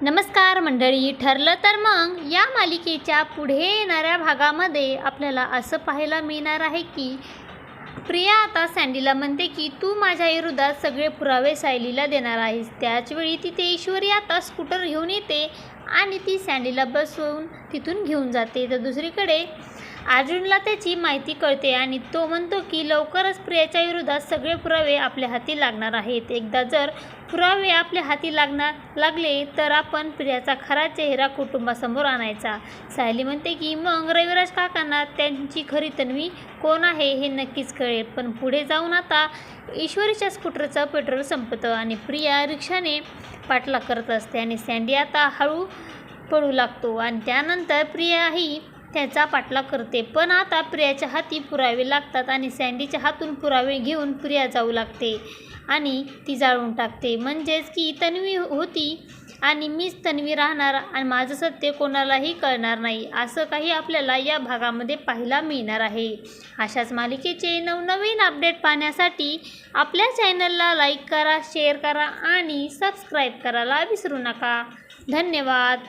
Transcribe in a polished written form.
नमस्कार मंडळी, ठरलं तर मग या मालिकेच्या पुढे येणाऱ्या भागामध्ये आपल्याला असं पाहायला मिळणार आहे की प्रिया आता सँडीला म्हणते की तू माझ्या विरोधात सगळे पुरावे सायलीला देणार आहेस। त्याचवेळी तिथे ईश्वरी आता स्कूटर घेऊन येते आणि ती सँडीला बसवून तिथून घेऊन जाते। तर दुसरीकडे अर्जुनला त्याची माहिती कळते आणि तो म्हणतो की लवकरच प्रियाच्या विरोधात सगळे पुरावे आपल्या हाती लागणार आहेत। एकदा जर पुरावे आपल्या हाती लागले तर आपण प्रियाचा खरा चेहरा कुटुंबासमोर आणायचा। सायली म्हणते की मग रविराज काकांना त्यांची खरी तन्वी कोण आहे हे नक्कीच कळेल। पण पुढे जाऊन आता ईश्वरीच्या स्कूटरचं पेट्रोल संपतं आणि प्रिया रिक्षाने पाठलाग करत असते आणि सँडी आता हळू पळू लागतो आणि त्यानंतर प्रियाही त्याचा पाठलाग करते। पण आता प्रियाच्या हाती पुरावे लागतात आणि सँडीच्या हातून पुरावे घेऊन प्रिया जाऊ लागते आणि ती जाळून टाकते। म्हणजेच की तन्वी होती आणि मीच तन्वी राहणार आणि माझं सत्य कोणालाही कळणार नाही, असं काही आपल्याला या भागामध्ये पाहायला मिळणार आहे। अशाच मालिकेचे नवनवीन अपडेट पाहण्यासाठी आपल्या चॅनलला लाईक करा, शेअर करा आणि सबस्क्राईब करायला विसरू नका। धन्यवाद।